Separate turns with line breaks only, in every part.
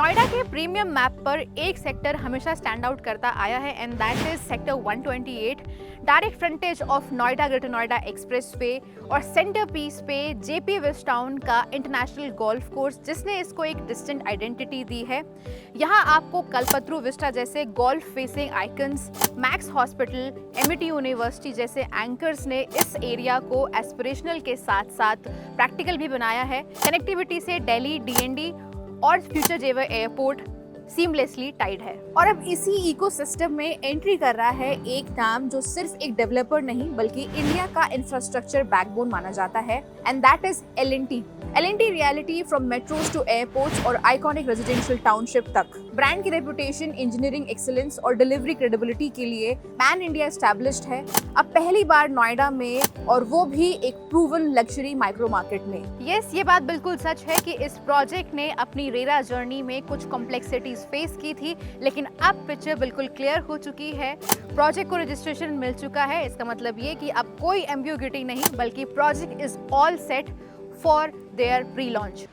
नोएडा के premium map पर एक सेक्टर हमेशा स्टैंड आउट करता आया है and that is sector 128, direct frontage of Noida Greater Noida express पे और सेंटर पीस पे जेपी वेस्ट टाउन का इंटरनेशनल गोल्फ कोर्स, जिसने इसको एक डिस्टिंक्ट आइडेंटिटी दी है। यहाँ आपको कल्पतरू विस्टा जैसे golf facing icons, Max Hospital, Amity University जैसे एंकर्स ने इस एरिया को एस्पिरेशनल के साथ साथ प्रैक्टिकल भी बनाया है। कनेक्टिविटी से दिल्ली, डीएनडी और फ्यूचर जेवर एयरपोर्ट सीमलेसली टाइड है। और अब इसी इकोसिस्टम में एंट्री कर रहा है एक नाम जो सिर्फ एक डेवलपर नहीं बल्कि इंडिया का इंफ्रास्ट्रक्चर बैकबोन माना जाता है, and that is L&T। L&T Realty from metros to airports और आइकॉनिक रेजिडेंशियल टाउनशिप तक। ब्रांड की रेपुटेशन, इंजीनियरिंग एक्सीलेंस और डिलीवरी क्रेडिबिलिटी के लिए पैन इंडिया एस्टैब्लिश्ड है। अब पहली बार नोएडा में, और वो भी एक प्रूवन लग्जरी माइक्रो मार्केट में। यस, ये बात बिल्कुल सच है कि इस प्रोजेक्ट ने अपनी रेरा जर्नी में कुछ कॉम्प्लेक्सिटीज फेस की थी, लेकिन अब पिक्चर बिल्कुल क्लियर हो चुकी है। प्रोजेक्ट को रजिस्ट्रेशन मिल चुका है। इसका मतलब ये कि अब कोई एम्बिग्यूटी नहीं, बल्कि project is all set for their pre launch.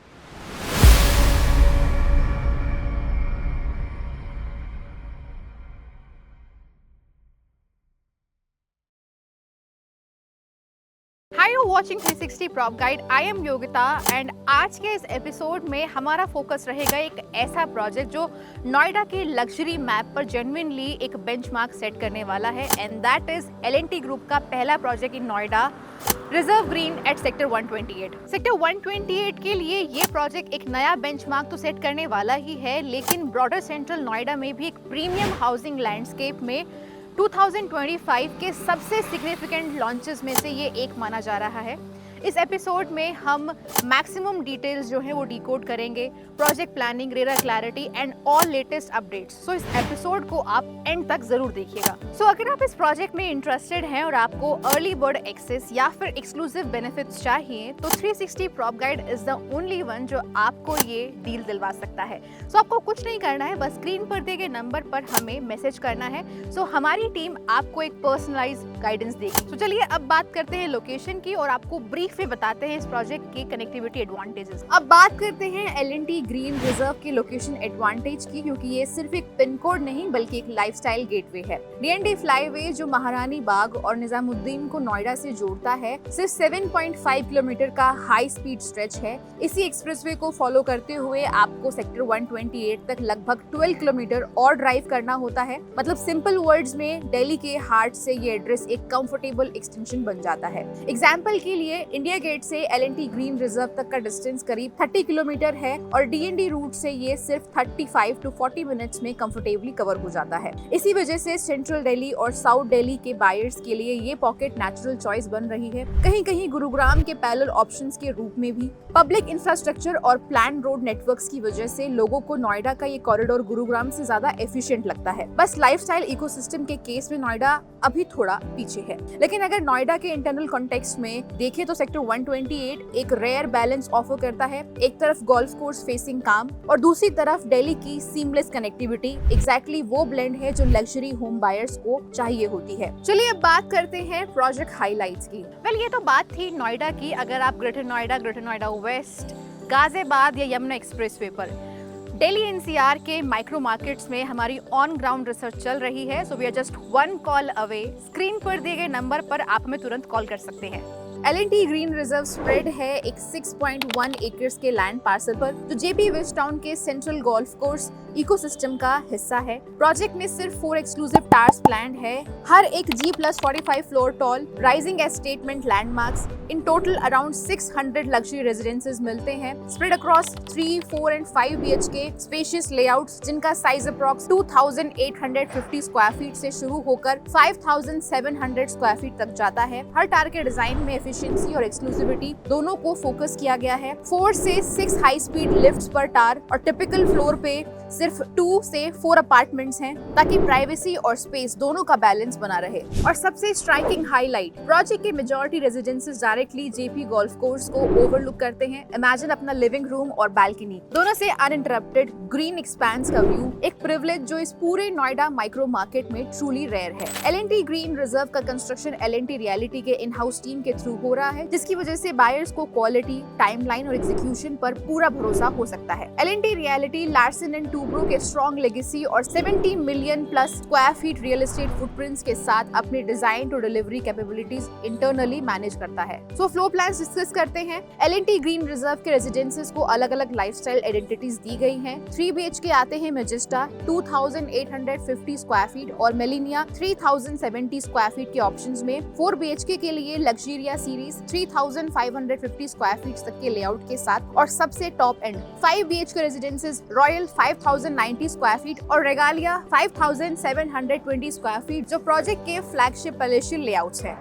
Hi, you're watching 360 Prop Guide. I am Yogita and आज के इस एपिसोड में हमारा फोकस रहेगा एक ऐसा प्रोजेक्ट जो नोएडा के लग्जरी मैप पर जेन्युइनली एक बेंचमार्क सेट करने वाला है, and that is L&T group का पहला project in Noida, reserve green at sector 128। Sector 128 के लिए ये प्रोजेक्ट एक नया बेंचमार्क तो सेट करने वाला ही है, लेकिन ब्रॉडर सेंट्रल नोएडा में भी एक प्रीमियम हाउसिंग लैंडस्केप में 2025 के सबसे सिग्निफिकेंट लॉन्चेस में से ये एक माना जा रहा है। इस एपिसोड में हम मैक्सिमम डिटेल्स जो है वो डिकोड करेंगे, project planning, RERA clarity and all latest updates. So इस एपिसोड को आप एंड तक जरूर देखिएगा। सो अगर आप इस प्रोजेक्ट में इंटरेस्टेड हैं और आपको अर्ली बर्ड एक्सेस या फिर एक्सक्लूसिव बेनिफिट्स चाहिए, तो 360 prop guide is the only one जो आपको ये डील दिलवा सकता है। सो आपको कुछ नहीं करना है, बस स्क्रीन पर दिए गए नंबर पर हमें मैसेज करना है। सो हमारी टीम आपको एक पर्सनलाइज गाइडेंस देगी। तो चलिए अब बात करते हैं लोकेशन की और आपको ब्रीफ में बताते हैं इस प्रोजेक्ट के कनेक्टिविटी एडवांटेजेस। अब बात करते हैं L&T ग्रीन रिजर्व के लोकेशन एडवांटेज की, क्योंकि ये सिर्फ एक पिन कोड नहीं बल्कि एक लाइफस्टाइल गेटवे है। DND फ्लाईवे जो महारानी बाग और निजामुद्दीन को नोएडा से जोड़ता है, सिर्फ 7.5 किलोमीटर का हाई स्पीड स्ट्रेच है। इसी एक्सप्रेसवे को फॉलो करते हुए आपको सेक्टर 128 तक लगभग 12 किलोमीटर और ड्राइव करना होता है। मतलब सिंपल वर्ड्स में दिल्ली के हार्ट से ये एड्रेस एक कंफर्टेबल एक्सटेंशन बन जाता है। एग्जाम्पल के लिए इंडिया गेट से L&T ग्रीन रिजर्व तक का डिस्टेंस करीब 30 किलोमीटर है और DND रूट से ये सिर्फ 35 to 40 मिनट्स में कंफर्टेबली कवर हो जाता है। इसी वजह से सेंट्रल दिल्ली और साउथ दिल्ली के बायर्स के लिए ये पॉकेट नेचुरल चॉइस बन रही है। कहीं कहीं गुरुग्राम के पैरेलल ऑप्शंस के रूप में भी। पब्लिक इंफ्रास्ट्रक्चर और प्लान रोड नेटवर्क्स की वजह से लोगों को नोएडा का ये कॉरिडोर गुरुग्राम से ज्यादा एफिशिएंट लगता है। बस लाइफस्टाइल इकोसिस्टम के केस में नोएडा अभी थोड़ा पीछे है, लेकिन अगर नोएडा के इंटरनल कॉन्टेक्स्ट में देखें तो सेक्टर 128 एक रेयर बैलेंस ऑफर करता है। एक तरफ गोल्फ कोर्स फेसिंग काम और दूसरी तरफ दिल्ली की सीमलेस कनेक्टिविटी। एग्जैक्टली वो ब्लेंड है जो लग्जरी होम बायर्स को चाहिए होती है। चलिए अब बात करते हैं प्रोजेक्ट हाइलाइट्स की। वेल, ये तो बात थी नोएडा की। अगर आप ग्रेटर नोएडा वेस्ट, गाजियाबाद या यमुना एक्सप्रेसवे पर दिल्ली NCR के माइक्रो मार्केट्स में हमारी ऑन ग्राउंड रिसर्च चल रही है। So we are just one call away. Screen पर दिए गए नंबर पर आप हमें तुरंत कॉल कर सकते हैं। L&T ग्रीन रिजर्व स्प्रेड है एक 6.1 एकर्स के लैंड पार्सल पर, जो जेपी वेस्ट टाउन के सेंट्रल गोल्फ कोर्स इकोसिस्टम का हिस्सा है। प्रोजेक्ट में सिर्फ 4 एक्सक्लूसिव टावर्स प्लान्ड है, हर एक G+45 floor tall, rising as statement landmarks. In total around 600 luxury residences मिलते हैं, spread across 3, 4 and 5 BHK spacious layouts, जिनका साइज अप्रॉक्स 2850 स्क्वायर फीट से शुरू होकर 5700 स्क्वायर फीट तक जाता है। हर टावर के डिजाइन में एफिशिएंसी और एक्सक्लूसिविटी दोनों को फोकस किया गया है। 4 से 6 हाई स्पीड लिफ्ट्स पर टावर और टिपिकल फ्लोर पे सिर्फ 2 से 4 अपार्टमेंट्स हैं, ताकि प्राइवेसी और स्पेस दोनों का बैलेंस बना रहे। और सबसे स्ट्राइकिंग हाईलाइट, प्रोजेक्ट के majority residences directly JP golf course को ओवरलुक करते हैं। इमेजिन अपना लिविंग रूम और बालकनी दोनों से अनइंटरप्टेड ग्रीन एक्सपेंस का व्यू, एक प्रिविलेज जो इस पूरे नोएडा माइक्रो मार्केट में ट्रूली रेयर है। L&T ग्रीन रिजर्व का कंस्ट्रक्शन L&T रियलिटी के इन हाउस टीम के थ्रू हो रहा है, जिसकी वजह से बायर्स को क्वालिटी, टाइमलाइन और एग्जीक्यूशन पर पूरा भरोसा हो सकता है। L&T Realty Larsen and Toubro के स्ट्रॉन्ग लेगेसी और 70 million plus square feet real estate footprints के साथ अपने design to delivery capabilities internally manage करता है। सो फ्लोर प्लान्स डिस्कस करते हैं। L&T ग्रीन रिजर्व के रेजिडेंसेस को अलग अलग लाइफस्टाइल आइडेंटिटीज दी गई हैं। 3 BHK आते हैं मेजेस्टा 2850 स्क्वायर फीट और मेलिनिया 3070 स्क्वायर फीट के ऑप्शंस में। 4 BHK के लिए लग्जरिया सीरीज 3550 स्क्वायर फीट तक के लेआउट के साथ और सबसे top and 5 BHK residences royal 5090 square feet और रेगालिया 5720 स्क्वायर फीट जो प्रोजेक्ट के फ्लैगशिप पैलेशियल लेआउट्स हैं।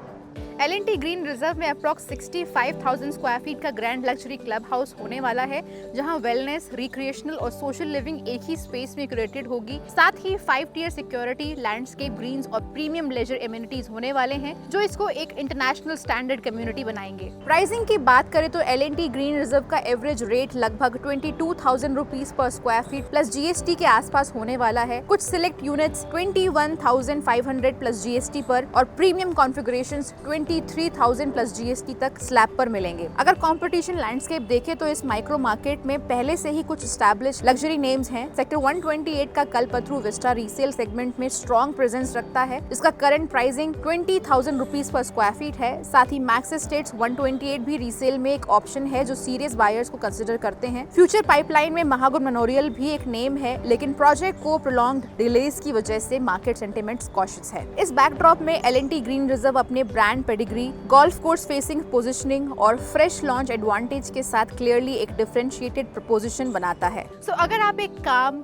L&T ग्रीन रिजर्व में अप्रॉक्स 65,000 स्क्वायर फीट का ग्रैंड लग्जरी क्लब हाउस होने वाला है, जहां वेलनेस, रिक्रिएशनल और सोशल लिविंग एक ही स्पेस में क्रिएटेड होगी। साथ ही 5 टियर सिक्योरिटी, लैंडस्केप ग्रीन्स और प्रीमियम लेजर एमिनिटीज होने वाले हैं, जो इसको एक इंटरनेशनल स्टैंडर्ड कम्युनिटी बनाएंगे। प्राइसिंग की बात करें तो L&T ग्रीन रिजर्व का एवरेज रेट लगभग 22,000 rupees per square feet plus GST के आसपास होने वाला है। कुछ सिलेक्ट यूनिट्स 21,500 प्लस GST पर और प्रीमियम कॉन्फ़िगरेशंस 23,000 प्लस GST तक स्लैब पर मिलेंगे। अगर कंपटीशन लैंडस्केप देखें तो इस माइक्रो मार्केट में पहले से ही कुछ एस्टैब्लिश लग्जरी नेम्स हैं। सेक्टर 128 का कल्पतरू विस्टा रीसेल सेगमेंट में स्ट्रॉन्ग प्रेजेंस रखता है। इसका current pricing 20,000 rupees per square feet है। साथ ही मैक्स एस्टेट्स 128 भी रीसेल में एक ऑप्शन है जो सीरियस बायर्स को कंसिडर करते हैं। फ्यूचर पाइपलाइन में महागुण मेमोरियल भी एक नेम है, लेकिन प्रोजेक्ट को प्रोलॉन्ग्ड डिलेज की वजह से मार्केट सेंटिमेंट्स कॉशियस है। इस बैकड्रॉप में L&T ग्रीन रिजर्व अपने brand pedigree, golf course facing positioning और फ्रेश लॉन्च एडवांटेज के साथ क्लियरली एक डिफरेंशिएटेड प्रपोजिशन बनाता है। सो अगर आप एक काम,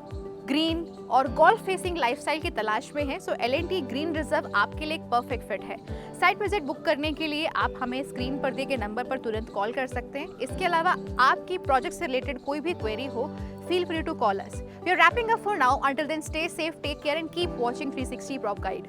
ग्रीन और गोल्फ फेसिंग लाइफस्टाइल की तलाश में हैं, सो L&T ग्रीन रिजर्व आपके लिए एक परफेक्ट फिट है। साइट विजिट बुक करने के लिए आप हमें स्क्रीन पर दिए गए नंबर पर तुरंत कॉल कर सकते हैं। इसके अलावा आपकी प्रोजेक्ट से रिलेटेड कोई भी क्वेरी हो, feel free to call us. We are wrapping up for now. Until then, stay safe, take care and keep watching 360 Prop Guide.